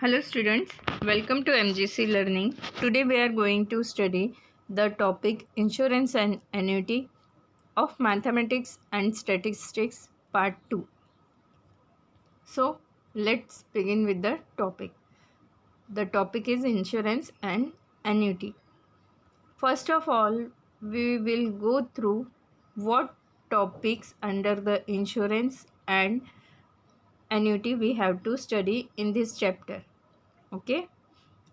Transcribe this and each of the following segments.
Hello students, welcome to MGC Learning. Today we are going to study the topic Insurance and Annuity of Mathematics and Statistics Part 2. So let's begin with the topic. The topic is Insurance and Annuity. First of all, we will go through what topics under the Insurance and Annuity we have to study in this chapter. Okay.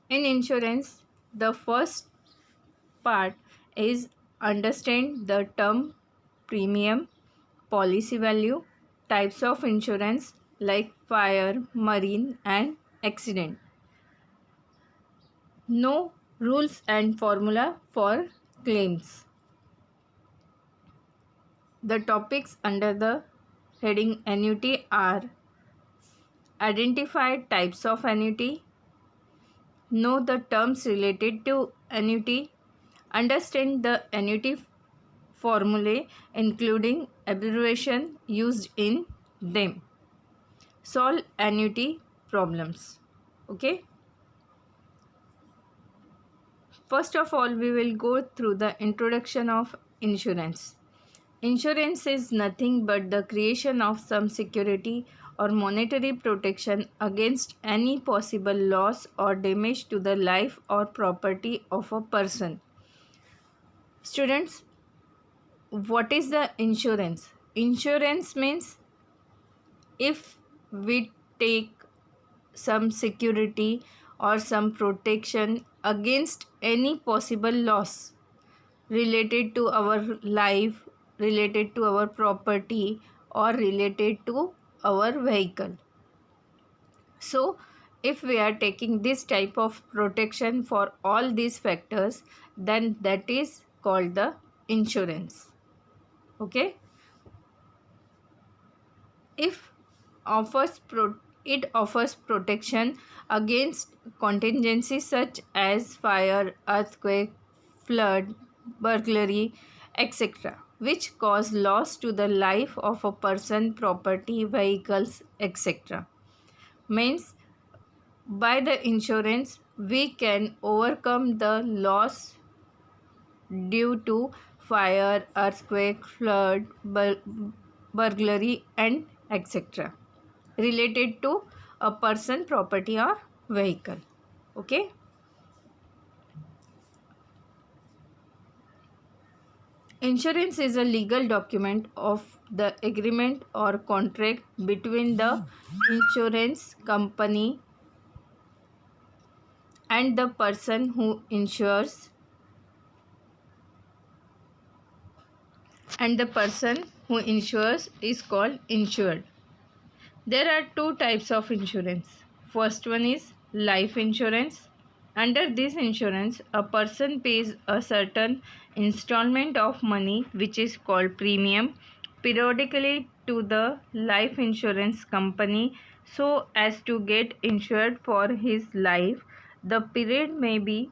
In insurance, the first part is understand the term premium, policy value, types of insurance like fire, marine, and accident. Know rules and formula for claims. The topics under the heading annuity are identify types of annuity, know the terms related to annuity, understand the annuity formulae including abbreviation used in them, solve annuity problems. Okay, first of all we will go through the introduction of insurance. Insurance is nothing but the creation of some security or monetary protection against any possible loss or damage to the life or property of a person. Students, what is the insurance? Insurance means if we take some security or some protection against any possible loss related to our life, related to our property, or related to our vehicle. So if we are taking this type of protection for all these factors, then that is called the insurance. Okay, if it offers protection against contingencies such as fire, earthquake, flood, burglary, etc., which cause loss to the life of a person, property, vehicles, etc. Means by the insurance we can overcome the loss due to fire, earthquake, flood, burglary, and etc. related to a person, property, or vehicle. Okay. Insurance is a legal document of the agreement or contract between the insurance company and the person who insures is called insured. There are two types of insurance. First one is life insurance. Under this insurance, a person pays a certain installment of money which is called premium periodically to the life insurance company so as to get insured for his life. The period may be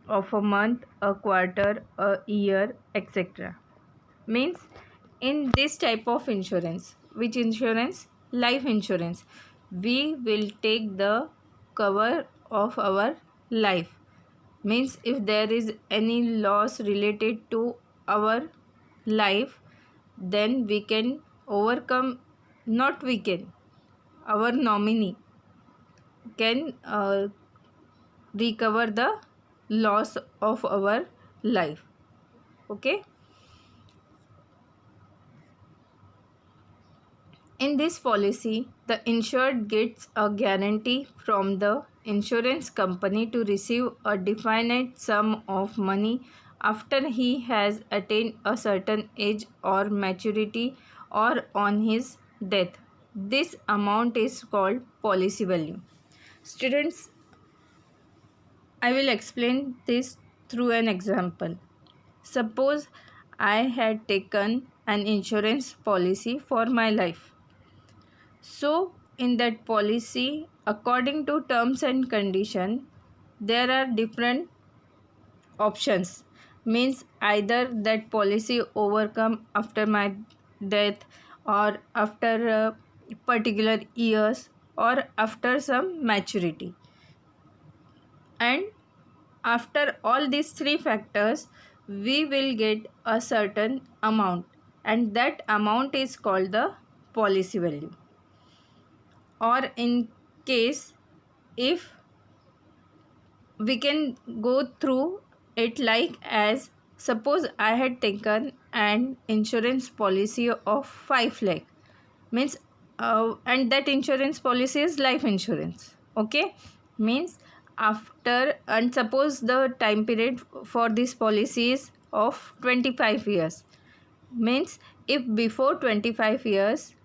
of a month, a quarter, a year, etc. Means in this type of insurance, which insurance? Life insurance, we will take the cover of our life. Means if there is any loss related to our life, then we can overcome, not we can, our nominee can recover the loss of our life. Okay. In this policy, the insured gets a guarantee from the insurance company to receive a definite sum of money after he has attained a certain age or maturity or on his death. This amount is called policy value. Students, I will explain this through an example. Suppose I had taken an insurance policy for my life. So, in that policy, according to terms and condition, there are different options. Means either that policy overcome after my death or after particular years or after some maturity. and after all these three factors we will get a certain amount, and that amount is called the policy value. Or in case, if we can go through it like as, suppose I had taken an insurance policy of 5 lakh, means and that insurance policy is life insurance. Okay, means after, and suppose the time period for this policy is of 25 years, means if before 25 years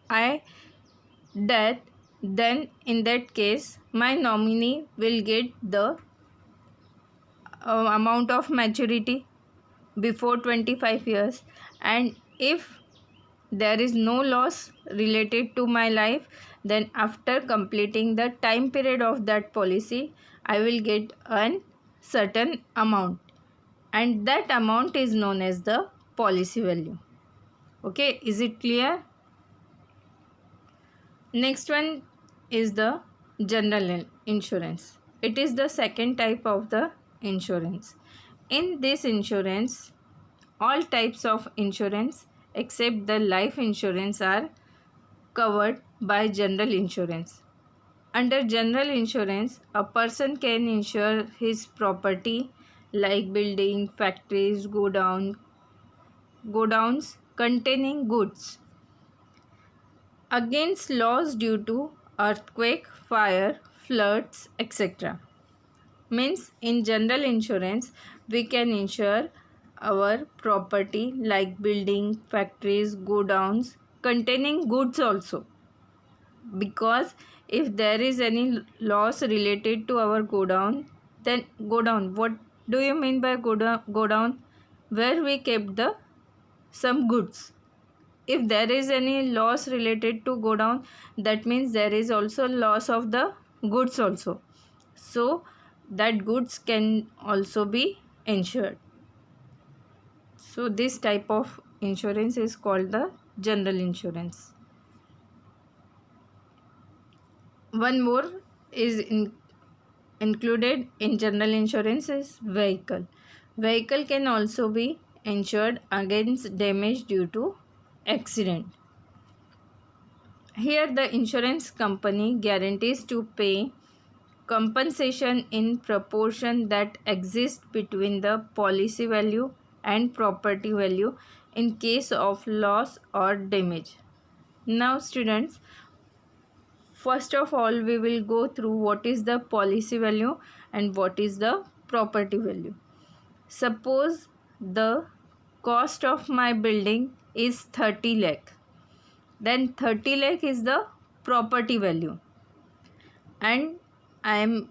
I dead, then in that case my nominee will get the amount of maturity before 25 years. And if there is no loss related to my life, then after completing the time period of that policy I will get a certain amount, and that amount is known as the policy value. Okay, is it clear? Next one is the general insurance. It is the second type of the insurance. In this insurance, all types of insurance except the life insurance are covered by general insurance. Under general insurance, a person can insure his property like building, factories, godowns containing goods against loss due to earthquake, fire, floods, etc. Means in general insurance we can insure our property like building, factories, godowns containing goods also, because if there is any loss related to our godown, then godown, what do you mean by godown? Where we kept the some goods. If there is any loss related to godown, that means there is also loss of the goods also, so that goods can also be insured. So this type of insurance is called the general insurance. One more is included in general insurance is vehicle. Vehicle can also be insured against damage due to accident. Here the insurance company guarantees to pay compensation in proportion that exists between the policy value and property value in case of loss or damage. Now students, first of all we will go through what is the policy value and what is the property value. Suppose the cost of my building is 30 lakh, then 30 lakh is the property value, and I am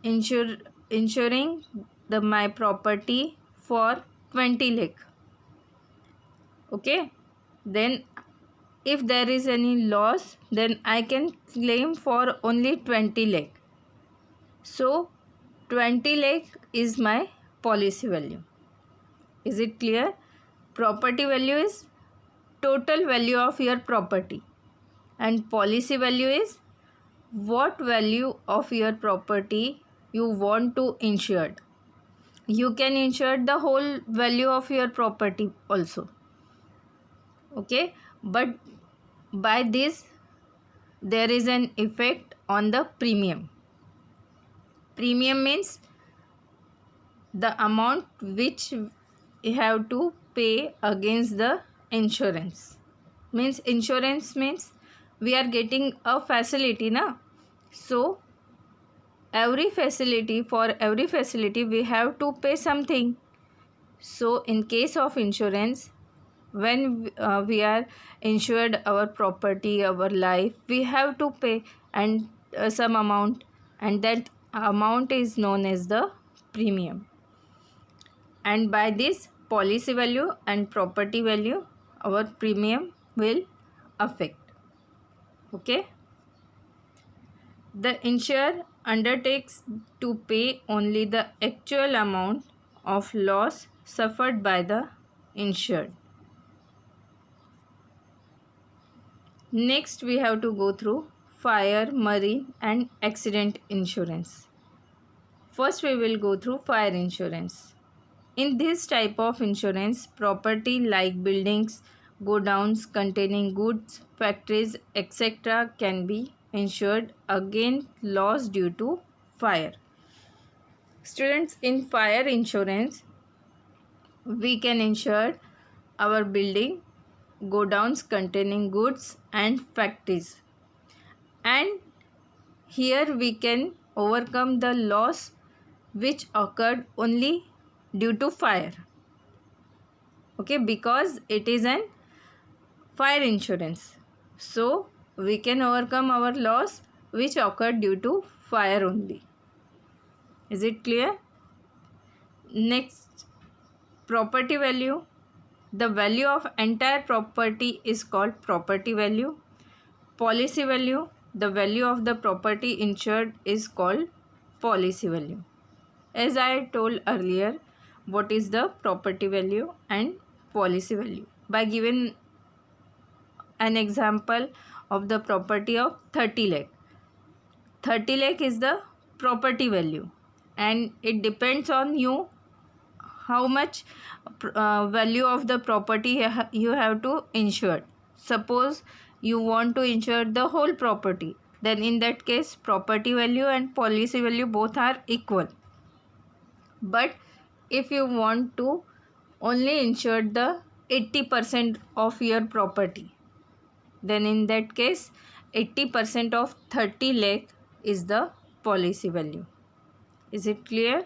insuring my property for 20 lakh. Okay, then if there is any loss, then I can claim for only 20 lakh. So 20 lakh is my policy value. Is it clear? Property value is total value of your property, and policy value is what value of your property you want to insure. You can insure the whole value of your property also. Okay, but by this there is an effect on the premium. Premium means the amount which you have to pay against the insurance. Means insurance means we are getting a facility na, so every facility, for every facility we have to pay something. So in case of insurance, when we are insured our property, our life, we have to pay and some amount, and that amount is known as the premium. And by this policy value and property value, our premium will affect. Okay, the insurer undertakes to pay only the actual amount of loss suffered by the insured. Next we have to go through fire, marine and accident insurance. First we will go through fire insurance. In this type of insurance, property like buildings, godowns containing goods, factories, etc. can be insured against loss due to fire. Students, in fire insurance, we can insure our building, godowns containing goods and factories. And here we can overcome the loss which occurred only due to fire. Okay, because it is an fire insurance. So we can overcome our loss which occurred due to fire only. Is it clear? Next, property value. The value of entire property is called property value. Policy value. The value of the property insured is called policy value. As I told earlier, what is the property value and policy value? By giving an example of the property of 30 lakh. 30 lakh is the property value and it depends on you how much value of the property you have to insure. Suppose you want to insure the whole property, then in that case property value and policy value both are equal. But if you want to only insure the 80% of your property, then in that case 80% of 30 lakh is the policy value. Is it clear?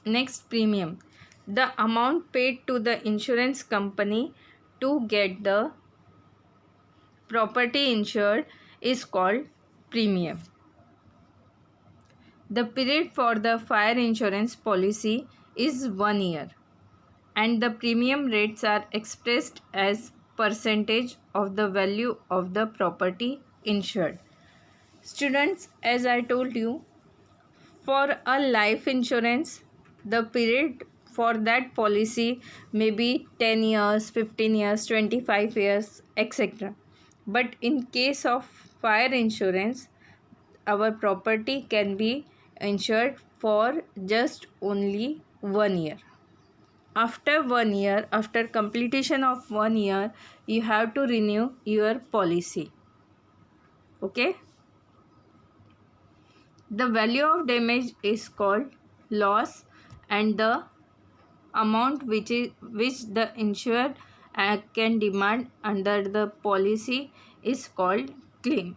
Next, premium. The amount paid to the insurance company to get the property insured is called premium. The period for the fire insurance policy is 1 year and the premium rates are expressed as percentage of the value of the property insured. Students, as I told you, for a life insurance, the period for that policy may be 10 years, 15 years, 25 years, etc. But in case of fire insurance, our property can be insured for just only 1 year. After 1 year, after completion of 1 year, you have to renew your policy. Okay? The value of damage is called loss and the amount which the insured can demand under the policy is called claim.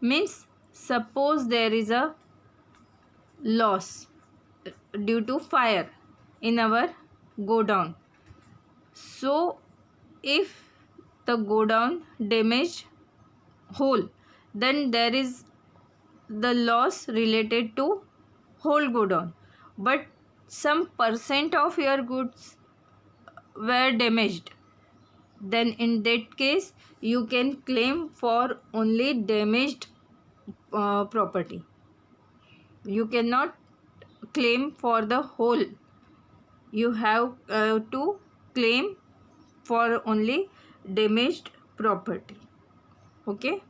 Means suppose there is a loss due to fire in our godown. So if the godown damaged whole, then there is the loss related to whole godown. But some percent of your goods were damaged, then in that case you can claim for only damaged property. You cannot claim for the whole. You have to claim for only damaged property. Okay.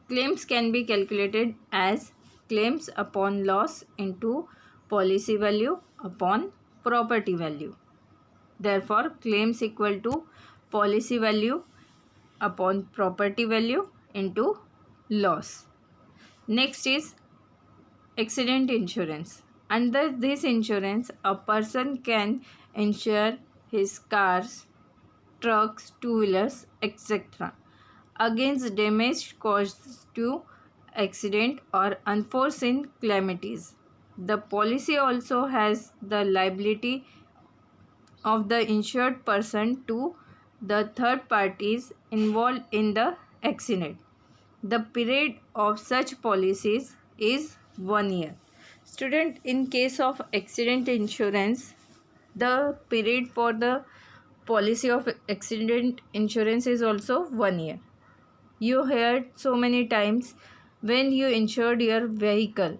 Claims can be calculated as claims upon loss into policy value upon property value. Therefore, claims equal to policy value upon property value into loss. Next is accident insurance. Under this insurance, a person can insure his cars, trucks, two-wheelers, etc. against damage caused to accident or unforeseen calamities. The policy also has the liability of the insured person to the third parties involved in the accident. The period of such policies is 1 year. Student, in case of accident insurance, the period for the policy of accident insurance is also 1 year. You heard so many times when you insured your vehicle,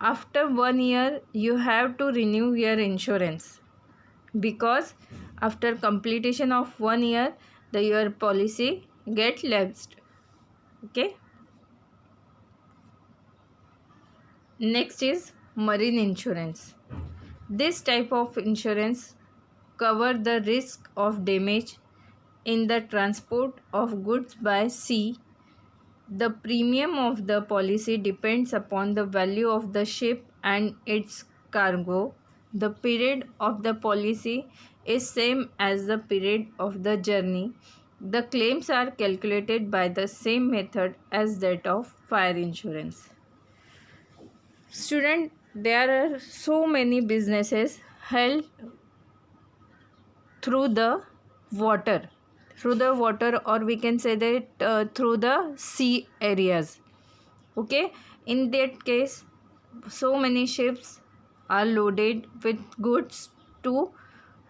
after 1 year you have to renew your insurance. because after completion of 1 year your policy get lapsed. Okay. Next is marine insurance. This type of insurance cover the risk of damage in the transport of goods by sea. The premium of the policy depends upon the value of the ship and its cargo. The period of the policy is same as the period of the journey. The claims are calculated by the same method as that of fire insurance. Student, there are so many businesses held through the water, or we can say that through the sea areas. Okay, in that case, so many ships are loaded with goods to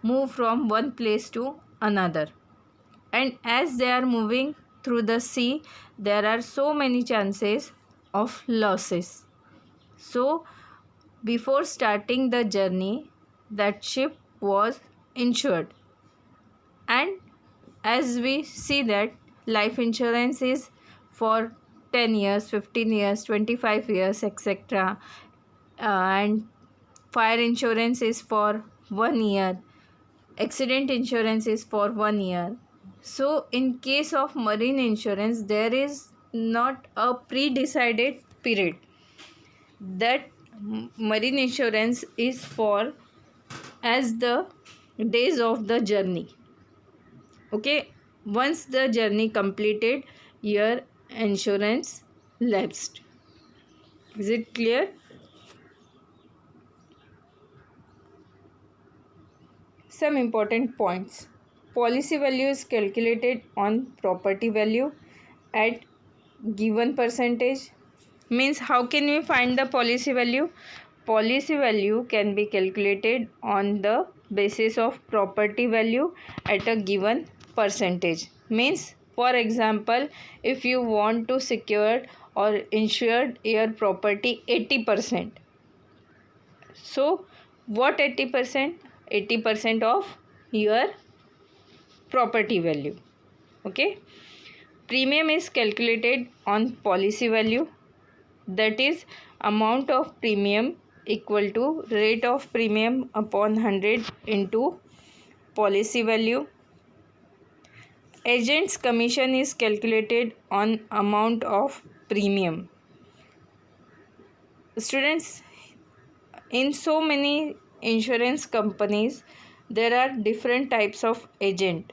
move from one place to another, and as they are moving through the sea, there are so many chances of losses. So before starting the journey, that ship was insured. And as we see that life insurance is for 10 years, 15 years, 25 years, etc. And fire insurance is for 1 year, accident insurance is for 1 year. So in case of marine insurance, there is not a pre-decided period. That marine insurance is for as the days of the journey. Okay, once the journey completed, your insurance lapsed. Is it clear? Some important points. Policy value is calculated on property value at given percentage. Means how can we find the policy value? Policy value can be calculated on the basis of property value at a given percentage. Means, for example, if you want to secure or insure your property 80%. So what 80%? 80% of your property value. Okay. Premium is calculated on policy value, that is amount of premium equal to rate of premium upon 100 into policy value. Agent's commission is calculated on amount of premium. Students, in so many insurance companies, there are different types of agent.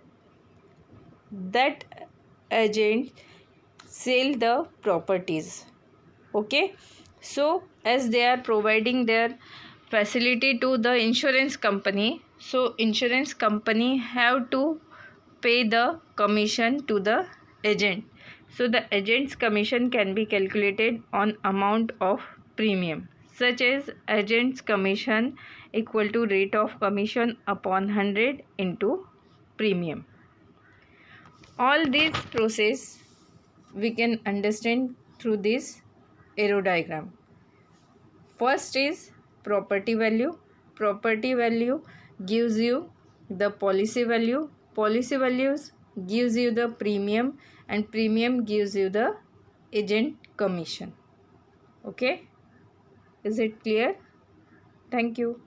That agent sell the properties. Okay, so as they are providing their facility to the insurance company, so insurance company have to pay the commission to the agent. So the agent's commission can be calculated on amount of premium, such as agent's commission equal to rate of commission upon 100 into premium. All these process we can understand through this arrow diagram. First is property value. Property value gives you the policy value. Policy values gives you the premium, and premium gives you the agent commission. Okay, is it clear? Thank you.